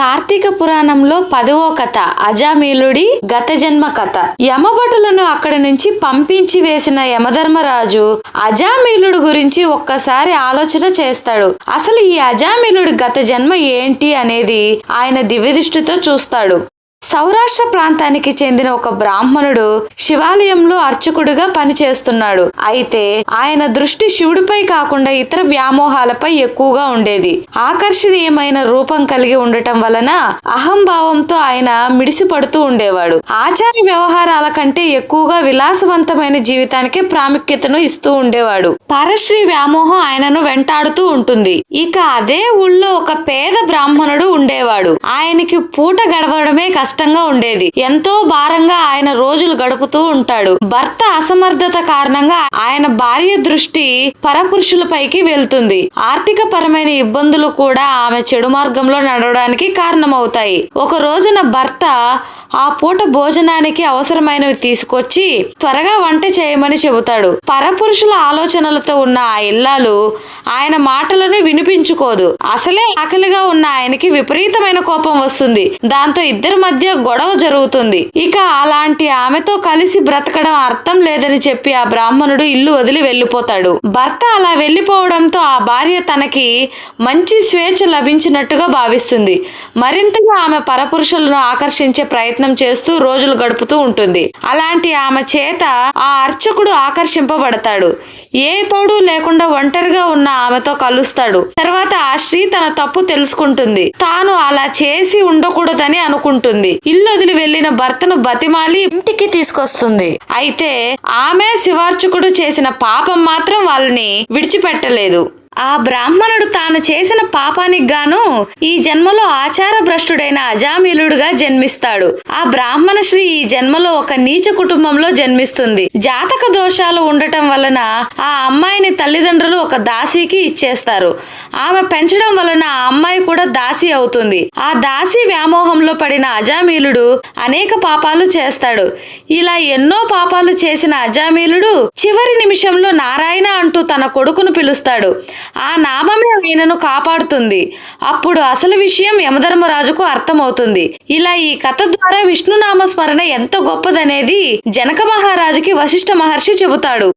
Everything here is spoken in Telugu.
కార్తీక పురాణంలో 10వ కథ అజామిళుడి గత జన్మ కథ. యమభటులను అక్కడి నుంచి పంపించి వేసిన యమధర్మరాజు అజామిళుడు గురించి ఒక్కసారి ఆలోచన చేస్తాడు. అసలు ఈ అజామిళుడి గత జన్మ ఏంటి అనేది ఆయన దివ్యదృష్టితో చూస్తాడు. సౌరాష్ట్ర ప్రాంతానికి చెందిన ఒక బ్రాహ్మణుడు శివాలయంలో అర్చకుడిగా పనిచేస్తున్నాడు. అయితే ఆయన దృష్టి శివుడిపై కాకుండా ఇతర వ్యామోహాలపై ఎక్కువగా ఉండేది. ఆకర్షణీయమైన రూపం కలిగి ఉండటం వలన అహంభావంతో ఆయన మిడిసిపడుతూ ఉండేవాడు. ఆచార వ్యవహారాల కంటే ఎక్కువగా విలాసవంతమైన జీవితానికి ప్రాముఖ్యతను ఇస్తూ ఉండేవాడు. పరశ్రీ వ్యామోహం ఆయనను వెంటాడుతూ ఉంటుంది. ఇక అదే ఊళ్ళో ఒక పేద బ్రాహ్మణుడు ఉండేవాడు. ఆయనకి పూట గడవడమే కష్టంగా ఉండేది. ఎంతో భారంగా ఆయన రోజులు గడుపుతూ ఉంటాడు. భర్త అసమర్థత కారణంగా ఆయన భార్య దృష్టి పరపురుషులపైకి వెళ్తుంది. ఆర్థిక పరమైన ఇబ్బందులు కూడా ఆమె చెడు మార్గంలో నడవడానికి కారణమవుతాయి. ఒక రోజున భర్త ఆ పూట భోజనానికి అవసరమైనవి తీసుకొచ్చి త్వరగా వంట చేయమని చెబుతాడు. పరపురుషుల ఆలోచనలతో ఉన్న ఆ ఇల్లాలు ఆయన మాటలను వినిపించుకోదు. అసలే ఆకలిగా ఉన్న ఆయనకి విపరీతమైన కోపం వస్తుంది. దాంతో ఇద్దరి మధ్య గొడవ జరుగుతుంది. ఇక అలాంటి ఆమెతో కలిసి బ్రతకడం అర్థం లేదని చెప్పి ఆ బ్రాహ్మణుడు ఇల్లు వదిలి వెళ్లిపోతాడు. భర్త అలా వెళ్లిపోవడంతో ఆ భార్య తనకి మంచి స్వేచ్ఛ లభించినట్టుగా భావిస్తుంది. మరింతగా ఆమె పరపురుషులను ఆకర్షించే ప్రయత్నం చేస్తూ రోజులు గడుపుతూ ఉంటుంది. అలాంటి ఆమె చేత ఆ అర్చకుడు ఆకర్షింపబడతాడు. ఏ తోడు లేకుండా ఒంటరిగా ఉన్న ఆమెతో కలుస్తాడు. తర్వాత ఆ స్త్రీ తన తప్పు తెలుసుకుంటుంది. తాను అలా చేసి ఉండకూడదని అనుకుంటుంది. ఇల్లు వదిలి వెళ్లిన భర్తను బతిమాలి ఇంటికి తీసుకొస్తుంది. అయితే ఆమె శివార్చకుడు చేసిన పాపం మాత్రం వాళ్ళని విడిచిపెట్టలేదు. ఆ బ్రాహ్మణుడు తాను చేసిన పాపానికి గాను ఈ జన్మలో ఆచార భ్రష్టుడైన అజామిళుడుగా జన్మిస్తాడు. ఆ బ్రాహ్మణ శ్రీ ఈ జన్మలో ఒక నీచ కుటుంబంలో జన్మిస్తుంది. జాతక దోషాలు ఉండటం వలన ఆ అమ్మాయిని తల్లిదండ్రులు ఒక దాసీకి ఇచ్చేస్తారు. ఆమె పెంచడం వలన ఆ అమ్మాయి కూడా దాసి అవుతుంది. ఆ దాసి వ్యామోహంలో పడిన అజామిళుడు అనేక పాపాలు చేస్తాడు. ఇలా ఎన్నో పాపాలు చేసిన అజామిళుడు చివరి నిమిషంలో నారాయణ అంటూ తన కొడుకును పిలుస్తాడు. ఆ నామమే ఆయనను కాపాడుతుంది. అప్పుడు అసలు విషయం యమధర్మరాజుకు అర్థమవుతుంది. ఇలా ఈ కథ ద్వారా విష్ణునామ స్మరణ ఎంత గొప్పదనేది జనక మహారాజుకి వశిష్ఠ మహర్షి చెబుతాడు.